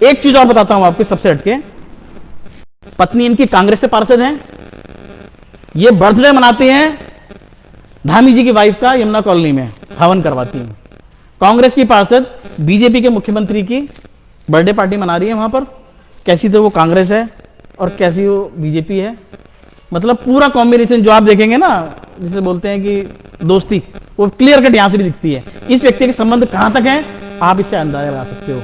एक चीज और बताता हूं आपको सबसे हटके, पत्नी इनकी कांग्रेस से पार्षद हैं, ये बर्थडे मनाते हैं धामी जी की वाइफ का यमुना कॉलोनी में, हवन करवाती हैं। कांग्रेस की पार्षद बीजेपी के मुख्यमंत्री की बर्थडे पार्टी मना रही है वहां पर। कैसी तो वो कांग्रेस है और कैसी वो बीजेपी है, मतलब पूरा कॉम्बिनेशन जो आप देखेंगे ना, जिसे बोलते हैं कि दोस्ती, वो क्लियर कट यहां से भी दिखती है। इस व्यक्ति के संबंध कहां तक हैं आप इससे अंदाजा लगा सकते हो।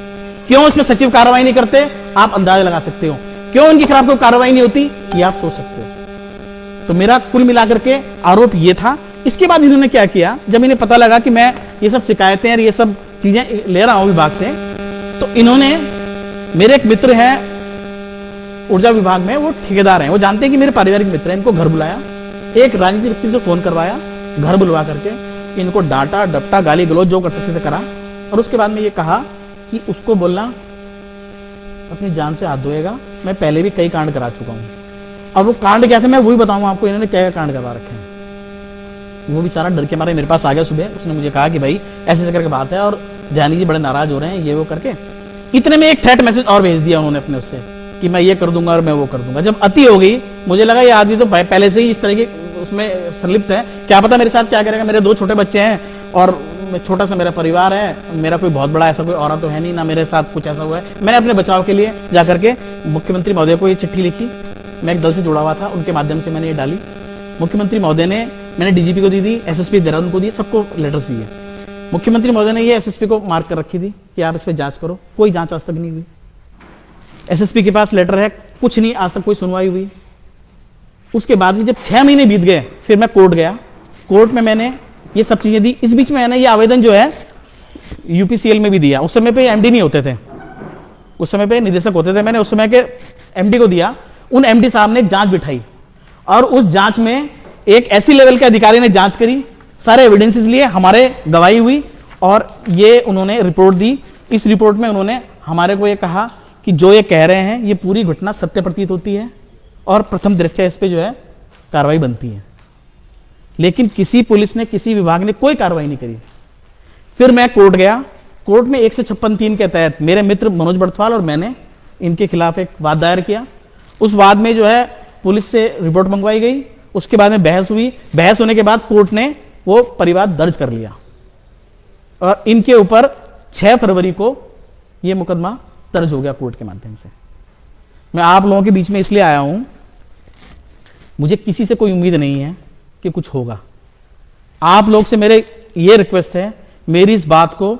क्यों इसमें सचिव कार्रवाई नहीं करते आप अंदाजा लगा सकते हो। क्यों इनके खिलाफ कोई कार्रवाई नहीं होती ये आप सोच सकते हो। तो मेरा कुल मिलाकर के आरोप ये था। इसके बाद इन्होंने क्या किया, जब इन्हें पता लगा कि मैं ये सब शिकायतें और ये सब चीजें ले रहा हूं विभाग से, तो इन्होंने, मेरे एक मित्र हैं ऊर्जा विभाग में, वो ठेकेदार हैं, वो जानते हैं कि मेरे पारिवारिक मित्र हैं, इनको घर बुलाया, एक राजनीतिक व्यक्ति से फोन करवाया, घर बुलवा करके इनको डांटा डपटा गाली गलौज जो कर सकते थे करा, और उसके बाद में ये कहा कि उसको बोलना अपनी जान से हाथ धोएगा, मैं पहले भी कई कांड करा चुका हूं। और वो कांड क्या थे मैं वही बताऊंगा आपको, इन्होंने क्या कांड करवा रखे हैं। वो बेचारा डर के मारे मेरे पास आ गया सुबह, उसने मुझे कहा कि भाई ऐसे ऐसे करके बात है और ध्यानी जी बड़े नाराज हो रहे हैं, ये वो करके। इतने में एक थ्रेट मैसेज और भेज दिया उन्होंने अपने उससे कि मैं ये कर दूंगा और मैं वो कर दूंगा। जब अति हो गई, मुझे लगा ये आदमी तो पहले से ही इस तरह के उसमें संलिप्त है, क्या पता मेरे साथ क्या करेगा। मेरे 2 छोटे बच्चे हैं और छोटा सा मेरा परिवार है, मेरा कोई बहुत बड़ा ऐसा कोई औरत तो है नहीं, ना मेरे साथ कुछ ऐसा हुआ है। मैंने अपने बचाव के लिए जाकर के मुख्यमंत्री महोदय को ये चिट्ठी लिखी, मैं एक दल से जुड़ा हुआ था, उनके माध्यम से मैंने ये डाली। मुख्यमंत्री महोदय ने, मैंने डीजीपी को दी, एसएसपी देहरादून को दी, सबको लेटर्स दिए। मुख्यमंत्री महोदय ने ये एसएसपी को मार्क कर रखी थी कि आप इस पर जांच करो, कोई जांच आज तक नहीं हुई। एसएसपी के पास लेटर है, कुछ नहीं, आज तक कोई सुनवाई हुई। उसके बाद जब 6 महीने बीत गए, फिर मैं कोर्ट गया, कोर्ट में मैंने ये सब चीजें दी। इस बीच में मैंने ये आवेदन जो है यूपीसीएल में भी दिया। उस समय पे एमडी नहीं होते थे, उस समय पे निदेशक होते थे। मैंने उस समय के एमडी को दिया, उन एमडी साहब ने जांच बिठाई और उस जांच में एक ऐसी लेवल के अधिकारी ने जांच करी, सारे एविडेंसेस लिए, हमारे गवाही हुई और ये उन्होंने रिपोर्ट दी। इस रिपोर्ट में उन्होंने हमारे को ये कहा कि जो ये कह रहे हैं ये पूरी घटना सत्य प्रतीत होती है और प्रथम दृष्टया इस पे जो है कार्रवाई बनती है। लेकिन किसी पुलिस ने, किसी विभाग ने कोई कार्रवाई नहीं करी। फिर मैं कोर्ट गया, कोर्ट में 156(3) के तहत मेरे मित्र मनोज बर्थवाल और मैंने इनके खिलाफ एक वाद दायर किया। उस वाद में जो है पुलिस से रिपोर्ट मंगवाई गई, उसके बाद में बहस हुई। बहस होने के बाद कोर्ट ने वो परिवाद दर्ज कर लिया और इनके ऊपर 6 फरवरी को यह मुकदमा दर्ज हो गया कोर्ट के माध्यम से। मैं आप लोगों के बीच में इसलिए आया हूं, मुझे किसी से कोई उम्मीद नहीं है कि कुछ होगा। आप लोग से मेरे ये रिक्वेस्ट है, मेरी इस बात को,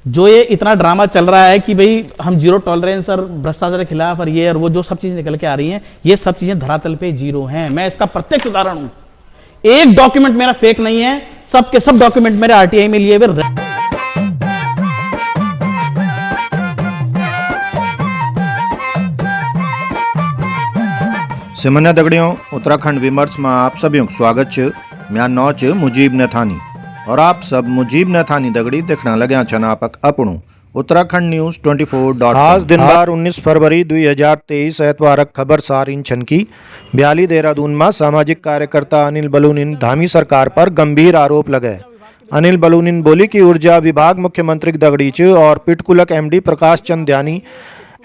जो ये इतना ड्रामा चल रहा है कि भाई हम जीरो टॉलरेंस और भ्रष्टाचार के खिलाफ और ये और वो जो सब चीजें निकल के आ रही हैं, ये सब चीजें धरातल पे जीरो हैं। मैं इसका प्रत्यक्ष उदाहरण हूं। एक डॉक्यूमेंट मेरा फेक नहीं है, सब के सब डॉक्यूमेंट मेरे आरटीआई में लिए हुए। सिमन्या दगड़ियों, उत्तराखंड विमर्श में आप सभी को स्वागत है। मैं नौ च मुजीब नथानी और आप सब मुजीब नथानी दगड़ी देखना लग्या छन आपक अपनों उत्तराखंड न्यूज 24. आज दिन बार 19 फरवरी 2023 एतवारक खबर सार इन छन की ब्याली देहरादून में सामाजिक कार्यकर्ता अनिल बलूनिन धामी सरकार पर गंभीर आरोप लगे। अनिल बलूनिन बोली कि ऊर्जा विभाग मुख्यमंत्री दगड़ी च और पिटकुलक एमडी प्रकाश चंद ध्यानी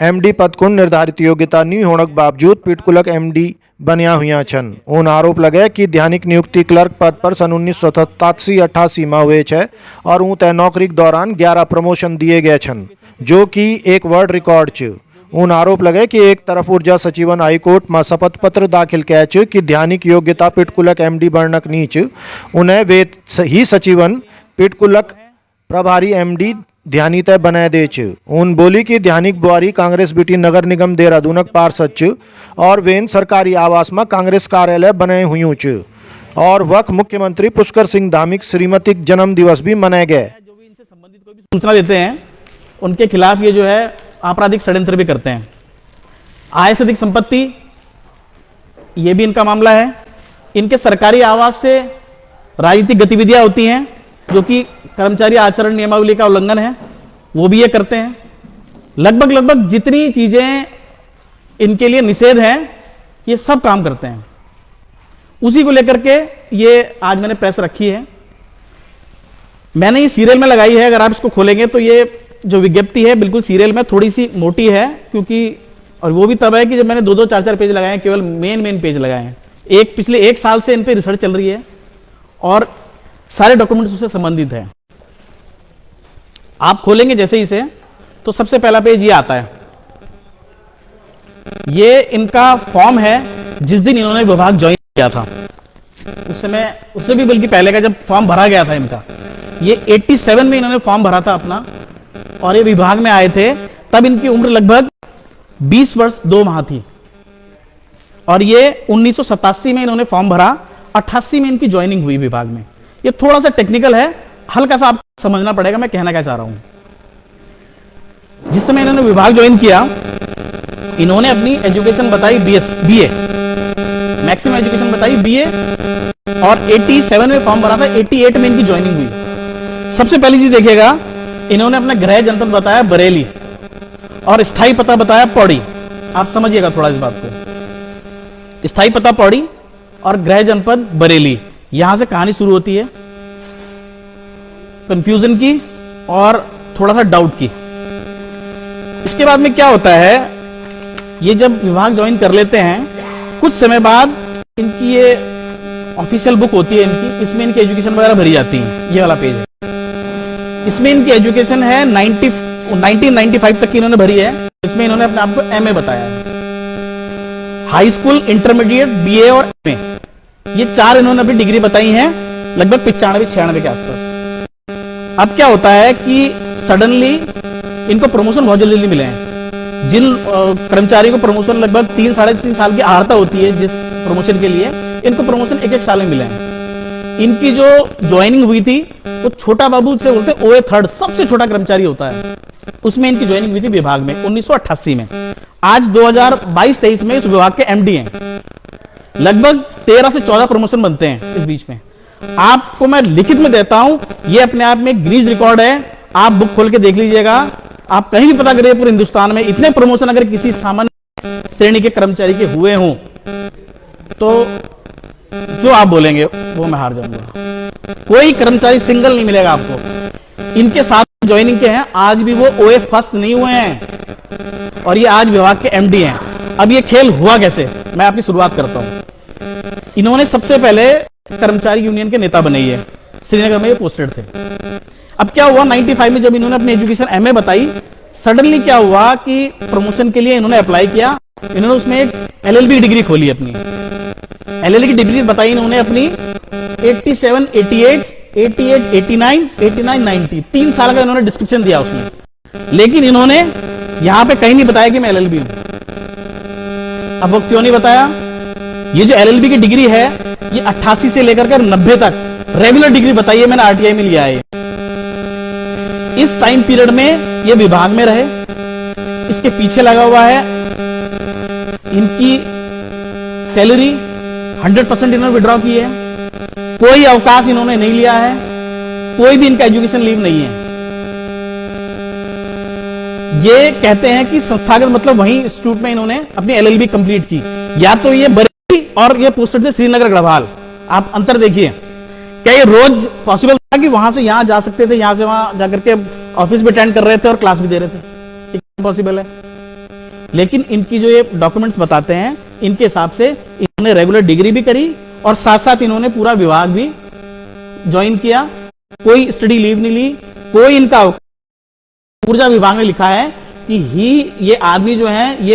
एमडी पद को निर्धारित योग्यता नहीं होने के बावजूद पिटकुलक एमडी बनिया हुआ छन। उन आरोप लगे कि ध्यानिक नियुक्ति क्लर्क पद पर सन 1987-88 में हुए छे और ऊँ तय नौकरी के दौरान 11 प्रमोशन दिए गए छन, जो कि एक वर्ल्ड रिकॉर्ड छ। उन आरोप लगे कि एक तरफ ऊर्जा सचिवन हाईकोर्ट में शपथ पत्र दाखिल किया छ कि ध्यानिक योग्यता पिटकुलक एमडी बनक नीच, उन्हें वे ही सचिवन पिटकुलक प्रभारी एमडी ध्यानी तय बनाए दे छ। उन बोली कि ध्यानिक बुआरी कांग्रेस बीटी नगर निगम देहरादूनक पार्षद छ और वेन सरकारी आवास में कांग्रेस कार्यालय बनाए हुई छ और वक्त मुख्यमंत्री पुष्कर सिंह धामी श्रीमती जन्म दिवस भी मनाए गए। जो भी इनसे संबंधित कोई भी सूचना देते हैं उनके खिलाफ ये जो है आपराधिक षड्यंत्र भी करते हैं। आय से अधिक संपत्ति, ये भी इनका मामला है। इनके सरकारी आवास से राजनीतिक गतिविधियां होती हैं जो कि कर्मचारी आचरण नियमावली का उल्लंघन है, वो भी ये करते हैं। लगभग जितनी चीजें इनके लिए निषेध हैं ये सब काम करते हैं। उसी को लेकर के ये आज मैंने प्रेस रखी है। मैंने ये सीरियल में लगाई है, अगर आप इसको खोलेंगे तो ये जो विज्ञप्ति है बिल्कुल सीरियल में थोड़ी सी मोटी है, क्योंकि और वो भी तब है कि जब मैंने 2-2 4-4 पेज लगाए हैं, केवल मेन पेज लगाए हैं। पिछले 1 साल से इन पे रिसर्च चल रही है और सारे डॉक्यूमेंट्स उससे संबंधित है। आप खोलेंगे जैसे इसे तो सबसे पहला पेज ये आता है। ये इनका फॉर्म है जिस दिन इन्होंने विभाग ज्वाइन किया था, उस समय उससे भी बल्कि पहले का जब फॉर्म भरा गया था इनका। ये 87 में इन्होंने फॉर्म भरा था अपना और ये विभाग में आए थे, तब इनकी उम्र लगभग 20 वर्ष 2 माह थी। और ये 1987 में इन्होंने फॉर्म भरा, 88 में इनकी ज्वाइनिंग हुई विभाग में। ये थोड़ा सा टेक्निकल है, हल्का सा आपको समझना पड़ेगा मैं कहना क्या चाह रहा हूं। जिस समय इन्होंने विभाग ज्वाइन किया, इन्होंने अपनी एजुकेशन बताई बीए, मैक्सिमम एजुकेशन बताई बीए, और 87 में फॉर्म भरा था, 88 में इनकी ज्वाइनिंग हुई। सबसे पहली चीज देखिएगा, इन्होंने अपना गृह जनपद बताया बरेली और स्थायी पता बताया पौड़ी। आप समझिएगा थोड़ा इस बात को, स्थायी पता पौड़ी और गृह जनपद बरेली। यहां से कहानी शुरू होती है कंफ्यूजन की और थोड़ा सा डाउट की। इसके बाद में क्या होता है, ये जब विभाग ज्वाइन कर लेते हैं, कुछ समय बाद इनकी ये ऑफिशियल बुक होती है इनकी, इसमें इनकी एजुकेशन वगैरह भरी जाती है। ये वाला पेज है, इसमें इनकी एजुकेशन है 1995 तक की इन्होंने भरी है। इसमें इन्होंने अपने आप को एमए बताया है, हाई स्कूल, इंटरमीडिएट, बीए और एमए, ये 4 इन्होंने अपनी डिग्री बताई हैं, लगभग 95-96 के आसपास। अब क्या होता है कि सडनली इनको प्रमोशन बहुत जल्दी मिले हैं। जिन कर्मचारी को प्रमोशन लगभग 3-3.5 साल की अर्हता होती है जिस प्रमोशन के लिए, इनको प्रमोशन 1-1 साल में मिले हैं। इनकी जो ज्वाइनिंग हुई थी वो छोटा बाबू से बोलते OA 3rd सबसे छोटा कर्मचारी होता है, उसमें इनकी ज्वाइनिंग हुई थी विभाग में 1988 में। आज 2022-23 में इस विभाग के MD हैं। लगभग 13 से 14 प्रमोशन बनते हैं इस बीच में। आपको मैं लिखित में देता हूं, ये अपने आप में गिनीज रिकॉर्ड है, आप बुक खोल के देख लीजिएगा। आप कहीं भी पता करिए पूरे हिंदुस्तान में इतने प्रमोशन अगर किसी सामान्य श्रेणी के कर्मचारी के हुए हों तो जो आप बोलेंगे वो मैं हार जाऊंगा। कोई कर्मचारी सिंगल नहीं मिलेगा आपको। इनके साथ ज्वाइनिंग के हैं, आज भी वो OA 1st नहीं हुए हैं और ये आज विभाग के MD हैं। अब ये खेल हुआ कैसे, मैं आपकी शुरुआत करता हूं। इन्होंने सबसे पहले कर्मचारी यूनियन के नेता बने, ये श्रीनगर में ये पोस्टेड थे। अब क्या हुआ, 95 में जब इन्होंने अपनी एजुकेशन MA बताई, सडनली क्या हुआ कि प्रमोशन के लिए इन्होंने अप्लाई किया। इन्होंने उसमें एक LLB डिग्री खोली, अपनी LLB की डिग्री बताई इन्होंने अपनी 87, 88, 88, 89, 89, 90, 3 साल का इन्होंने डिस्क्रिप्शन दिया उसमें। लेकिन इन्होंने यहां पे कहीं नहीं बताया कि मैं LLB हूं। अब वो क्यों नहीं बताया, ये जो LLB की डिग्री है ये 88 से लेकर के 90 तक रेगुलर डिग्री बताई है, मैंने RTI में लिया है। इस टाइम पीरियड में ये विभाग में रहे, इसके पीछे लगा हुआ है। इनकी सैलरी 100% इन्होंने विड्रॉ की है, कोई अवकाश इन्होंने नहीं लिया है, कोई भी इनका एजुकेशन लीव नहीं है। ये कहते हैं कि संस्थागत मतलब वहीं इंस्टीट्यूट में इन्होंने अपनी LLB कंप्लीट की। या तो ये बरेली और ये पोस्टेड थे श्रीनगर गढ़वाल। आप अंतर देखिए, क्या ये रोज पॉसिबल था कि वहां से यहां जा सकते थे, यहां से वहां जाकर के ऑफिस भी अटेंड कर रहे थे और क्लास भी दे रहे थे, पॉसिबल है। लेकिन इनकी जो ये डॉक्यूमेंट्स बताते हैं, इनके हिसाब से इन्होंने रेगुलर डिग्री भी करी और साथ साथ इन्होंने पूरा विभाग भी ज्वाइन किया, कोई स्टडी लीव नहीं ली, कोई इनका। ऊर्जा विभाग में लिखा है कि ये आदमी जो है ये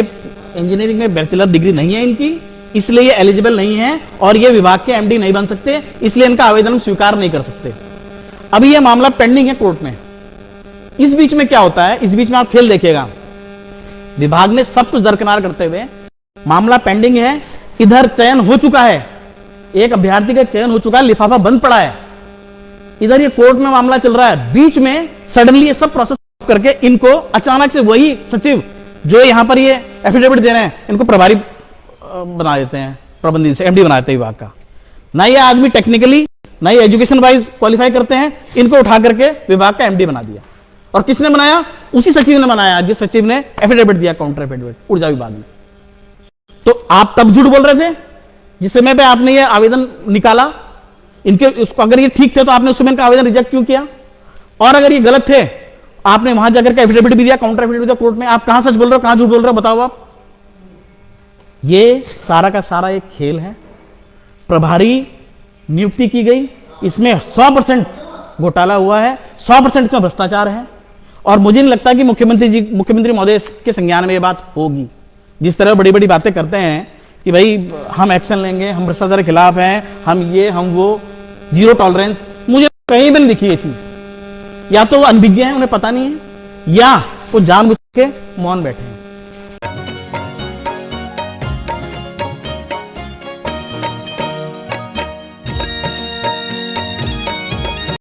इंजीनियरिंग में बैचलर डिग्री नहीं है इनकी, इसलिए ये एलिजिबल नहीं है और ये विभाग के MD नहीं बन सकते, इसलिए इनका आवेदन स्वीकार नहीं कर सकते। अभी ये मामला पेंडिंग है कोर्ट में। इस बीच में क्या होता है, इस बीच में आप खेल देखिएगा, विभाग ने सब कुछ दरकिनार करते हुए मामला पेंडिंग है। इधर चयन हो चुका है, एक अभ्यर्थी का चयन हो चुका है, लिफाफा बंद पड़ा है, इधर ये कोर्ट में मामला चल रहा है। बीच में सडनली ये सब प्रोसेस करके इनको अचानक से वही सचिव जो यहां पर ये एफिडेविट दे रहे हैं, इनको प्रभारी बना देते हैं, प्रबंधन से MD बना देते हैं विभाग का। ना ये आदमी टेक्निकली ना ये एजुकेशन वाइज क्वालिफाई करते हैं, इनको उठा करके विभाग का MD बना दिया। और किसने बनाया, उसी सचिव ने बनाया जिस सचिव ने एफिडेविट दिया, काउंटर एफिडेविट ऊर्जा विभाग में। तो आप तब झूठ बोल रहे थे जिस समय पे आपने ये आवेदन निकाला, इनके उसको अगर ये ठीक थे तो आपने उस समय इनका आवेदन रिजेक्ट क्यों किया? और अगर ये गलत थे आपने वहां जाकर के एफिडेविट भी दिया, काउंटर एफिडेविट दिया कोर्ट में। आप कहां सच बोल रहे हो, कहां झूठ बोल रहे हो, बताओ आप। ये सारा का सारा एक खेल है। प्रभारी नियुक्ति की गई, इसमें 100% घोटाला हुआ है, 100% इसमें भ्रष्टाचार है। और मुझे नहीं लगता कि मुख्यमंत्री महोदय के संज्ञान में ये बात होगी। जिस तरह बड़ी बड़ी बातें करते हैं कि भाई हम एक्शन लेंगे, हम भ्रष्टाचार के खिलाफ हैं, हम ये हम वो, जीरो टॉलरेंस, मुझे कहीं भी नहीं दिखी ये चीज। या तो वो अनभिज्ञ हैं, उन्हें पता नहीं है, या वो जानबूझ के मौन बैठे हैं।